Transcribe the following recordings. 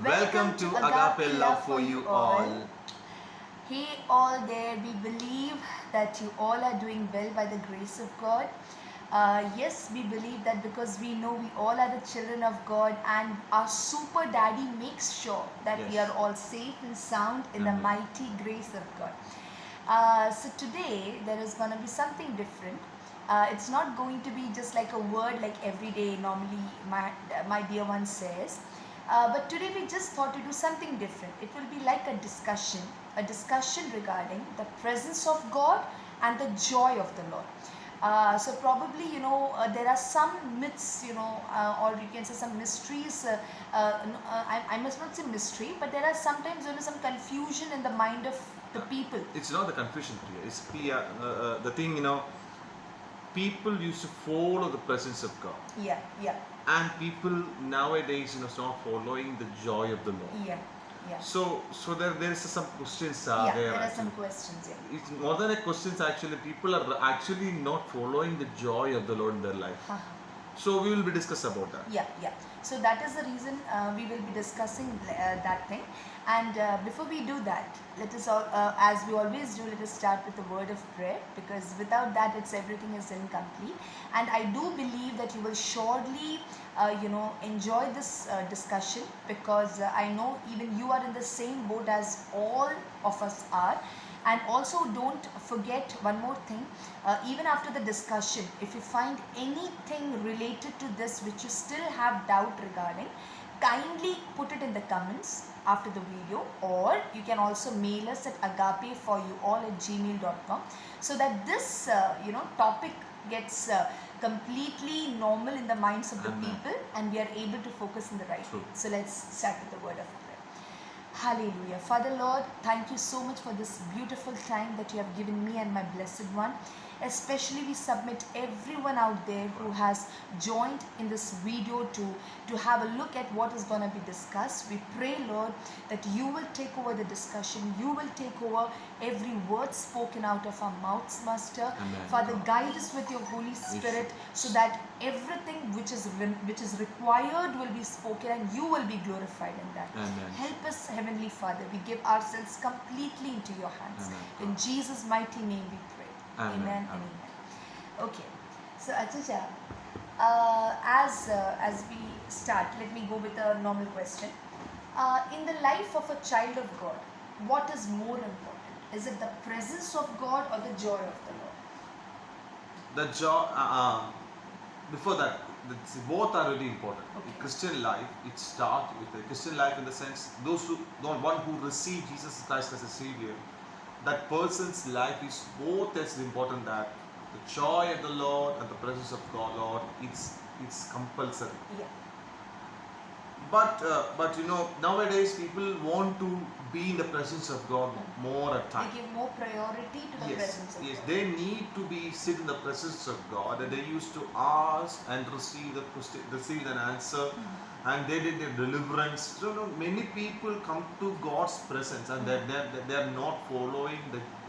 Welcome to Agape Love for You all. Hey, all there, we believe that you all are doing well by the grace of God. Yes, we believe that because we know we all are the children of God, and our super daddy makes sure that we Yes. are all safe and sound in the Amen. mighty grace of God. So today there is going to be something different. It's not going to be just like a word like every day normally my dear one says. But today we just thought to do something different. It will be like a discussion regarding the presence of God and the joy of the Lord. So probably there are some myths, or you can say some mysteries. I must not say mystery, but there are sometimes some confusion in the mind of the people. It's not the confusion, Priya. It's the thing, people used to follow the presence of God. Yeah, yeah, And people nowadays, start following the joy of the Lord. yeah, yeah. So there is some questions Yeah, there. there are Actually. some questions. Yeah. It's more than a questions. Actually, people are actually not following the joy of the Lord in their life. So we will be discussing about that. Yeah, yeah. So that is the reason we will be discussing that thing. And before we do that, let us all, as we always do, let us start with a word of prayer, because without that, everything is incomplete. And I do believe that you will surely, enjoy this discussion, because I know even you are in the same boat as all of us are. And also don't forget one more thing, even after the discussion, if you find anything related to this which you still have doubt regarding, kindly put it in the comments after the video, or you can also mail us at agapeforyouall@gmail.com, so that this topic gets completely normal in the minds of the people, and we are able to focus in the right way. So let's start with the word of prayer. Hallelujah. Father Lord, thank you so much for this beautiful time that you have given me and my blessed one. Especially we submit everyone out there who has joined in this video to have a look at what is going to be discussed. We pray, Lord, that you will take over the discussion. You will take over every word spoken out of our mouths, Master. Amen. Father, guide us with your Holy Spirit, so that everything which is required will be spoken, and you will be glorified in that. Amen. Help us, Heavenly Father. We give ourselves completely into your hands. Amen. In Jesus' mighty name we pray. Amen. Amen and Amen. amen. Okay. So Achacha, as we start, let me go with a normal question. In the life of a child of God, what is more important? Is it the presence of God or the joy of the Lord? The joy. Before that, both are really important. Okay. The Christian life, it starts with the Christian life in the sense the one who receive Jesus Christ as a Savior. That person's life is both as important, that the joy of the Lord and the presence of God, Lord, it's compulsory. Yeah. But nowadays people want to be in the presence of God more at times. They give more priority to the presence of Yes, God. they need to be sit in the presence of God, and they used to ask and receive an answer, and they did their deliverance. So many people come to God's presence, and they are not following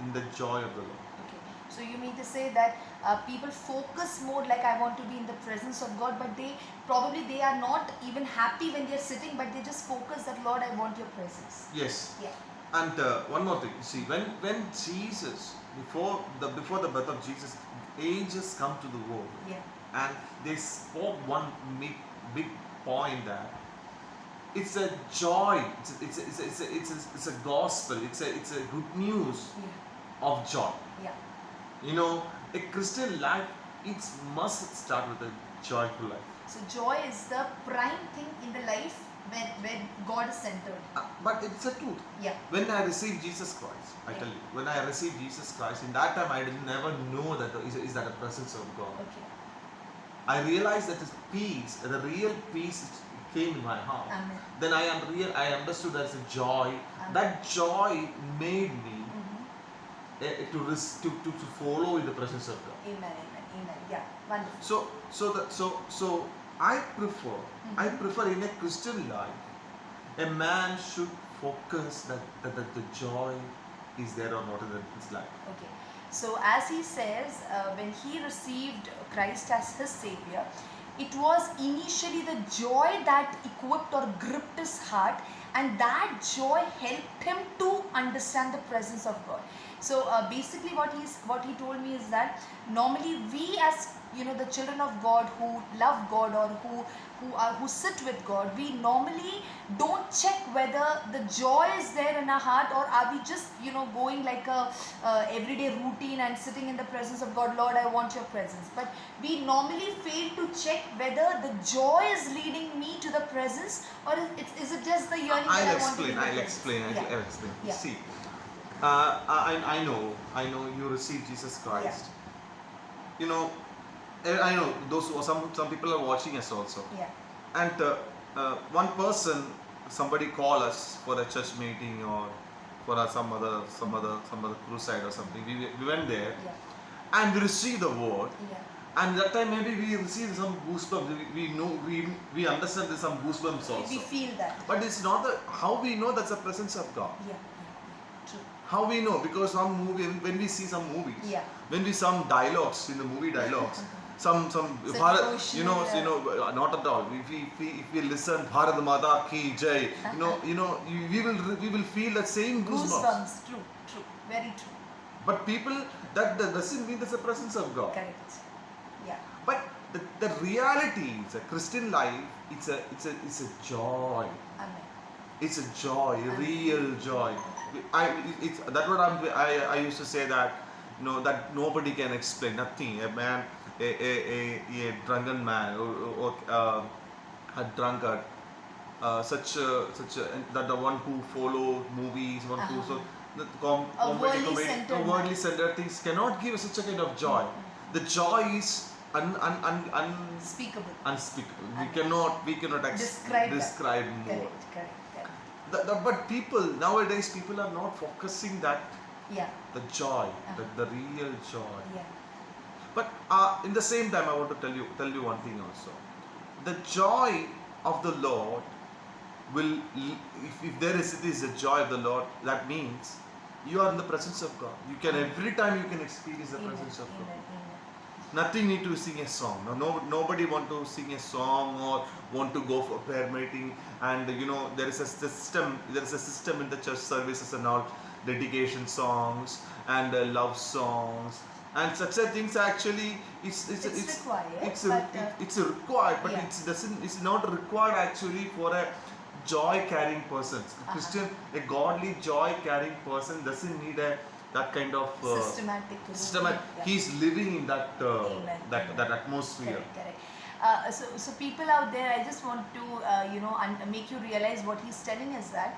in the joy of the Lord. Okay. So you mean to say that people focus more like I want to be in the presence of God, but they are not even happy when they are sitting, but they just focus that Lord, I want your presence. Yes. Yeah. And one more thing, see, when Jesus, before the birth of Jesus, angels come to the world, Yeah. and they spoke one big point, that it's a joy, it's a gospel, it's a good news Yeah. of joy. Yeah. A Christian life, it must start with a joyful life. So joy is the prime thing in the life when God is centered. But it's a truth. Yeah. When I received Jesus Christ, I tell you, when I received Jesus Christ, in that time I didn't never know that is that the presence of God. Okay. I realized that the peace, the real peace, came in my heart. Amen. Then I understood there's a joy. Amen. That joy made me to follow in the presence of God. Amen. Amen. Amen. Yeah. Wonderful. So I prefer in a Christian life, a man should focus that the joy is there or not in his life. Okay. So as he says, when he received Christ as his Savior, it was initially the joy that equipped or gripped his heart, and that joy helped him to understand the presence of God. So basically what he told me is that normally we, as the children of God who love God, or who sit with God, we normally don't check whether the joy is there in our heart, or are we just going like a everyday routine and sitting in the presence of God. Lord, I want your presence. But we normally fail to check whether the joy is leading me to the presence, or is it just the yearning that I want to be in the I'll presence? explain. Yeah. I'll explain. Yeah. See, I know you received Jesus Christ. You know, I know those who some people are watching us also. Yeah. And one person, somebody call us for a church meeting or for some other crusade or something. We went there Yeah. and we received the word. Yeah. And that time maybe we received some goosebumps. We know we understand there's some goosebumps also. We feel that. But it's not how we know that's the presence of God. Yeah. True. How we know? Because when we see some movies, Yeah. when we some dialogues in the movie dialogues, some emotional, not at all. If we listen Bharat Mata Ki Jai, we will feel that same goosebumps. True. Very true. But people, that doesn't mean there's a presence of God. Correct. Yeah. But the reality is a Christian life. It's a joy. Amen. It's a joy, a real joy. That's what I used to say, that that nobody can explain. Nothing. A man, a drunken man, or a drunkard, that the one who follow movies, one who worldly centered things cannot give such a kind of joy. The joy is Speakable. unspeakable. We cannot describe more. Correct. But nowadays people are not focusing that Yeah. the joy, the real joy. Yeah. But in the same time, I want to tell you one thing also. The joy of the Lord will, if there is a joy of the Lord, that means you are in the presence of God. Every time you can experience the presence of God. Amen. Nothing need to sing a song. Nobody want to sing a song or want to go for prayer meeting. And there is a system. There is a system in the church services and all, dedication songs and love songs and such a things. Actually, it's required. It's required, but Yeah. it's not required actually for a joy carrying person. Christian, a godly joy carrying person doesn't need that kind of Systematic. Yeah. He's living in that Amen. that atmosphere. Correct. So people out there, I just want to make you realize what he's telling is that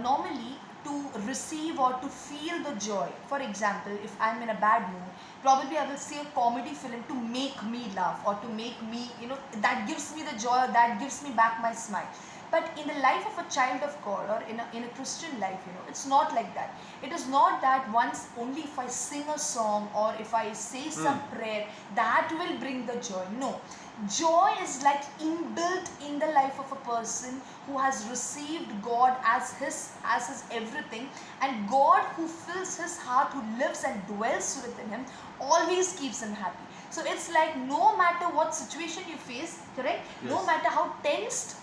normally to receive or to feel the joy. For example, if I'm in a bad mood, probably I will see a comedy film to make me laugh, or to make me that gives me the joy, or that gives me back my smile. But in the life of a child of God, or in a Christian life, it's not like that. It is not that once only if I sing a song or if I say some prayer, that will bring the joy. No. Joy is like inbuilt in the life of a person who has received God as his everything, and God who fills his heart, who lives and dwells within him, always keeps him happy. So it's like no matter what situation you face, correct? Yes. No matter how tensed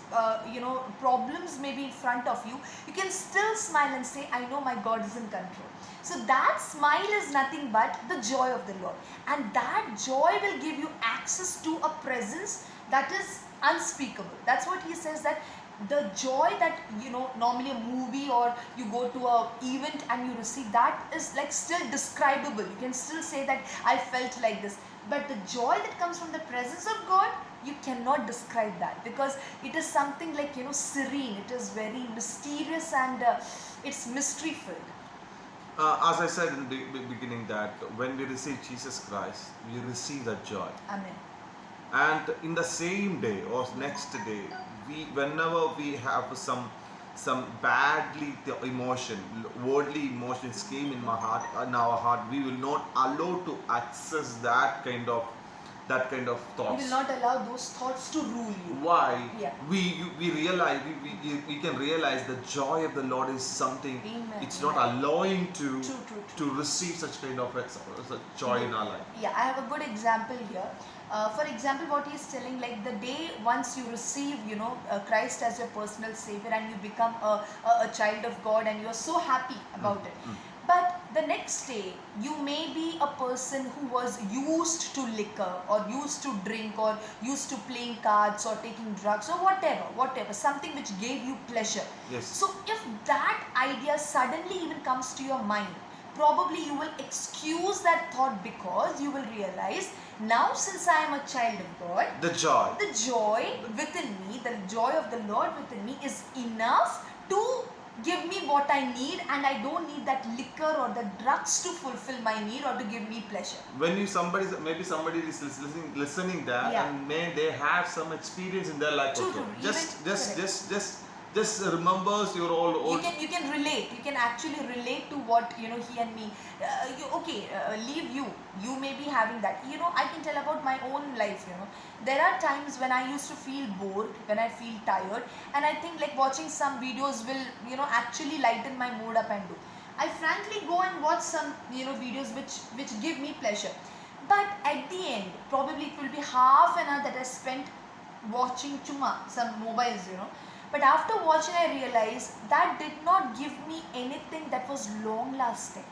problems may be in front of you, you can still smile and say, I know my God is in control. So that smile is nothing but the joy of the Lord, and that joy will give you access to a presence that is unspeakable. That's what he says, that the joy that normally a movie or you go to a event and you receive, that is like still describable. You can still say that I felt like this. But the joy that comes from the presence of God, you cannot describe that, because it is something like serene. It is very mysterious, and it's mystery filled. As I said in the beginning, that when we receive Jesus Christ, we receive that joy. Amen. And in the same day or next day, whenever we have some badly emotion, worldly emotions came in our heart, we will not allow to access that kind of that kind of You thoughts. will not allow those thoughts to rule you. Why? Yeah. We realize we can realize the joy of the Lord is something. Amen. It's not allowing to True. to receive such kind of such joy in our life. Yeah, I have a good example here. For example, what he is telling, like the day once you receive, Christ as your personal savior and you become a child of God and you are so happy about it. But the next day, you may be a person who was used to liquor or used to drink or used to playing cards or taking drugs or whatever, something which gave you pleasure. Yes. So if that idea suddenly even comes to your mind, probably you will excuse that thought because you will realize now since I am a child of God, The joy. the joy within me, the joy of the Lord within me is enough to give me what I need, and I don't need that liquor or the drugs to fulfill my need or to give me pleasure. When you maybe somebody is listening there, Yeah. and may they have some experience in their life True, also. true. Just Even- just correct. just just remembers your old. You can relate. You can actually relate to what he and me. Leave you. You may be having that. I can tell about my own life. There are times when I used to feel bored, when I feel tired, and I think like watching some videos will actually lighten my mood up and do. I frankly go and watch some videos which give me pleasure, but at the end probably it will be half an hour that I spent watching some mobiles. But after watching, I realized that did not give me anything that was long lasting.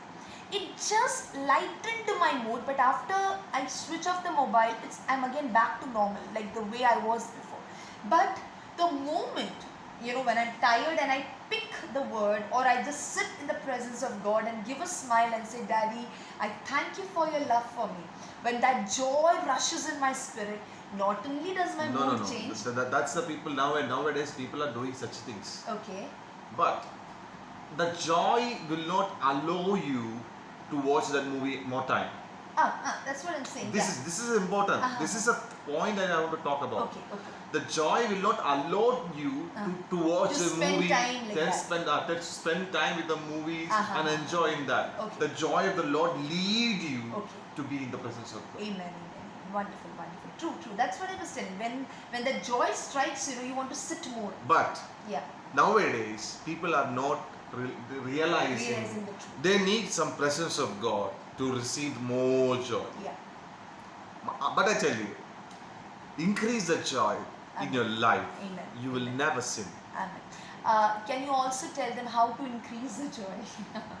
It just lightened my mood, but after I switch off the mobile, I'm again back to normal, like the way I was before. But the moment, when I'm tired and I pick the word or I just sit in the presence of God and give a smile and say, Daddy, I thank you for your love for me. When that joy rushes in my spirit, not only does my No. mood change. That's the people nowadays. People are doing such things. Okay. But the joy will not allow you to watch that movie more time. That's what I'm saying. This is important. This is a point that I want to talk about. Okay. The joy will not allow you to watch To the spend movie, time like then that. spend time with the movies and Uh-huh. enjoying that. Okay. The joy of the Lord lead you Okay. to be in the presence of God. Amen. Wonderful. True. That's what I was telling. When the joy strikes, you want to sit more. But Yeah. nowadays, people are not realizing Realizing the truth. they need some presence of God to receive more joy. Yeah. But I tell you, increase the joy in your life. Amen. You will never sin. Amen. Can you also tell them how to increase the joy?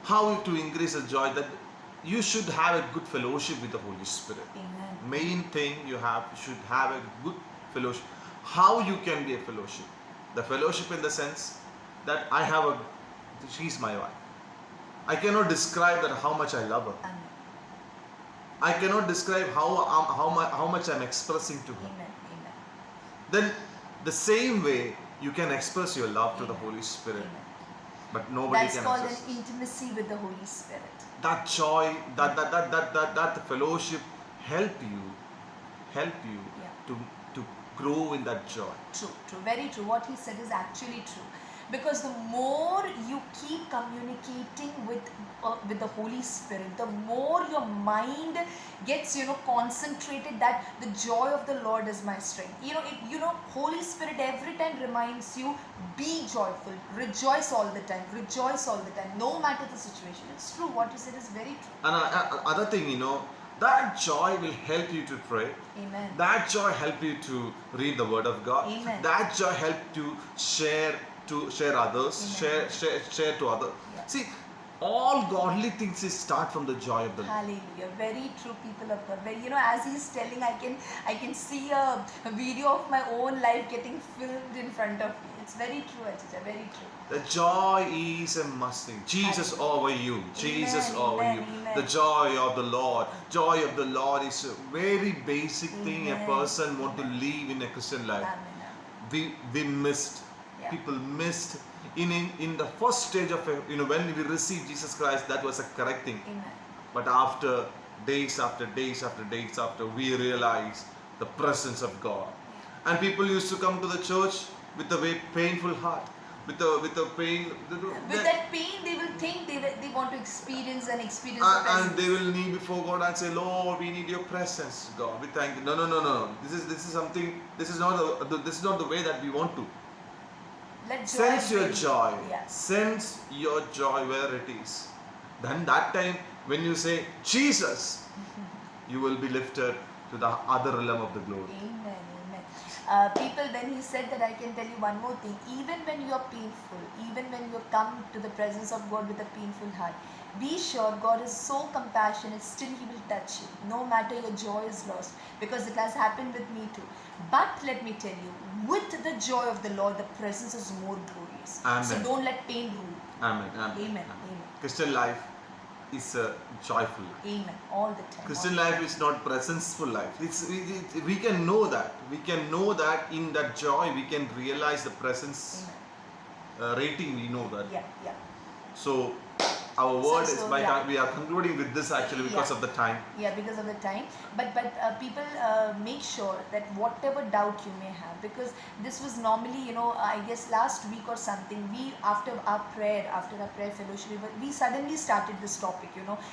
How to increase the joy? That you should have a good fellowship with the Holy Spirit. Amen. Main thing should have a good fellowship. How you can be a fellowship? The fellowship in the sense that she's my wife. I cannot describe that how much I love her. Amen. I cannot describe how much I'm expressing to her. Amen. Then the same way you can express your love to the Amen. Holy Spirit, Amen. but nobody That's can called an access this. intimacy with the Holy Spirit. That joy, that fellowship help you Yeah. to grow in that joy. True, very true. What he said is actually true. Because the more you keep communicating with the Holy Spirit, the more your mind gets concentrated that the joy of the Lord is my strength. Holy Spirit every time reminds you, be joyful, rejoice all the time, no matter the situation. It's true. What you said is very true. And other thing, that joy will help you to pray. Amen. That joy help you to read the Word of God. Amen. That joy help to share others, Amen. share to others. Yeah. See, all godly things is start from the joy of the Lord. Hallelujah. Very true, people of God. As he's telling, I can see a video of my own life getting filmed in front of me. It's very true, Achita. Very true. The joy is a must thing. Jesus over you. Jesus over you. Amen. The joy of the Lord. Joy of the Lord is a very basic thing a Amen. person want to live in a Christian life. Amen. We missed. Yeah. People missed in the first stage of when we received Jesus Christ. That was a correct thing. Amen. But after days after we realized the presence of God, and people used to come to the church with a very painful heart. with the pain. With that pain, they will think they want to experience the And presence. they will kneel before God and say, Lord, we need your presence, God. We thank you. No. This is something. This is not the way that we want to. Let joy Sense your fill you. joy. Yes. Sense your joy where it is. Then that time when you say Jesus, you will be lifted to the other realm of the glory. Amen. People, when he said that, I can tell you one more thing. Even when you are painful, even when you come to the presence of God with a painful heart, be sure God is so compassionate, still he will touch you. No matter your joy is lost. Because it has happened with me too. But let me tell you, with the joy of the Lord, the presence is more glorious. Amen. So don't let pain rule. Amen. Amen. Christian life is a joyful life. Amen. All the time. Christian life is not presenceful life. We can know that. We can know that in that joy we can realize the presence rating. We know that. Yeah. So our word So, is by yeah. we are concluding with this actually because of the time. Yeah, because of the time. But people make sure that whatever doubt you may have, because this was normally, I guess last week or something, we after our prayer fellowship, we suddenly started this topic.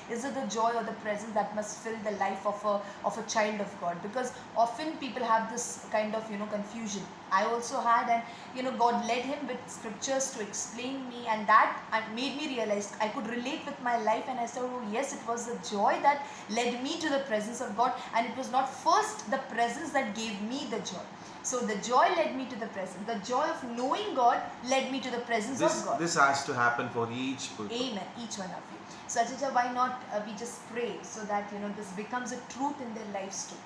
Is it the joy or the presence that must fill the life of a child of God? Because often people have this kind of confusion. I also had, and God led him with scriptures to explain me, and that made me realize I could relate with my life, and I said, oh yes, it was the joy that led me to the presence of God, and it was not first the presence that gave me the joy. So the joy led me to the presence. The joy of knowing God led me to the presence of God. This has to happen for each person. Amen. Each one of you. So Achita, why not we just pray so that this becomes a truth in their lives too.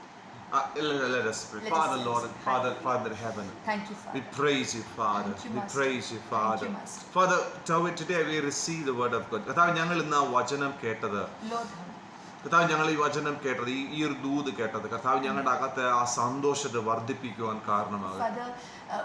Let us pray. Let Father, us Lord, pray. Father heaven. Thank you, Father. We praise you, Father. Thank you, We Master. praise you, Father. Thank you, Master. Father, today we receive the word of God. കർത്താവ് ഞങ്ങൾ ഇന്ന് ആ വചനം കേട്ടത് Lord, കർത്താവ് ഞങ്ങൾ ഈ വചനം കേട്ടത് ഈ ഒരു ദൂത് കേട്ടത് കർത്താവ് ഞങ്ങളുടെ അകത്തെ ആ സന്തോഷത്തെ വർദ്ധിപ്പിക്കുവാൻ കാരണമാകും. Father,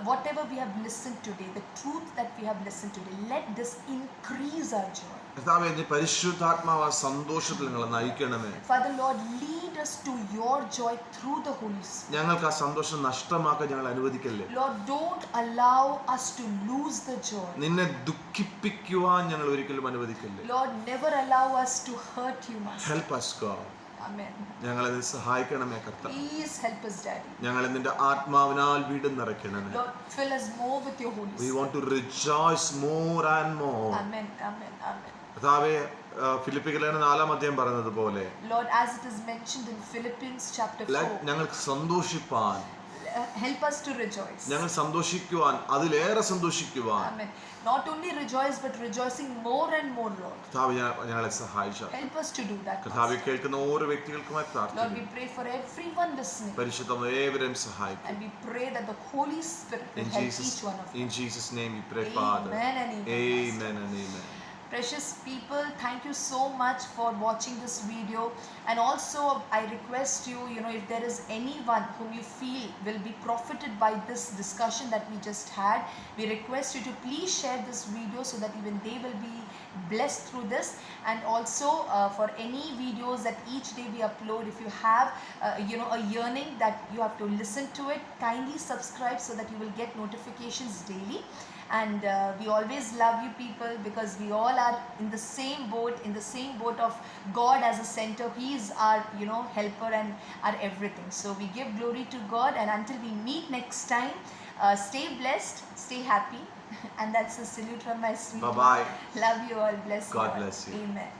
whatever we have listened today, the truth that we have listened today, let this increase our joy. കർത്താവേ നീ പരിശുദ്ധാത്മാവ് ആ സന്തോഷത്തിൽ ഞങ്ങളെ നയിക്കണമേ. Father, Lord, lead us to your joy through the Holy Spirit. ഞങ്ങൾക്ക് ആ സന്തോഷം നഷ്ടമാക്കാൻ ഞങ്ങൾ അനുവദിക്കല്ലേ. Lord, don't allow us to lose the joy. നിന്നെ ദുഃഖിപ്പിക്കുവാൻ ഞങ്ങൾ ഒരിക്കലും അനുവദിക്കല്ലേ. Lord, never allow us to hurt you, Master. Help us, God. Amen. ഞങ്ങളെ സഹായിക്കണമേ കർത്താവ്. Please help us, Daddy. ഞങ്ങളെ നിന്റെ ആത്മാവിനാൽ വീണ്ടും നിറയ്ക്കണമേ. Lord, fill us more with your Holy We Spirit. want to rejoice more and more. Amen. കർത്താവേ ഫിലിപ്പിക്കർ 4-ാം അധ്യായം പറയുന്നത് പോലെ Lord, as it is mentioned in Philippians chapter 4, ഞങ്ങൾക്ക് സന്തോഷിപ്പാൻ, help us to rejoice. ഞങ്ങൾ സന്തോഷിക്കുവാൻ, അതിലേറെ സന്തോഷിക്കുവാൻ Amen. Not only rejoice, but rejoicing more and more, Lord. കർത്താവ് ഞങ്ങളെ സഹായിച്ചു. Help us to do that. കർത്താവെ കേൾക്കുന്ന ഓരോ വ്യക്തികൾക്കുമായി Lord, പ്രാർത്ഥിക്കുന്നു. we pray for everyone listening. പരിശുദ്ധം ഏവരെയും സഹായിക്കും. And we pray that the Holy Spirit will help each one of us. In Jesus' name we pray, Father. Amen and amen. Amen and amen. Precious people, thank you so much for watching this video, and also I request you, if there is anyone whom you feel will be profited by this discussion that we just had, we request you to please share this video so that even they will be blessed through this. And also for any videos that each day we upload, if you have a yearning that you have to listen to it, kindly subscribe so that you will get notifications daily. And we always love you people, because we all are in the same boat of God as a center. He is our helper and our everything. So we give glory to God, and until we meet next time, stay blessed, stay happy. And that's a salute from my sweet. Bye-bye. Love you all. Bless God you all. bless you. Amen.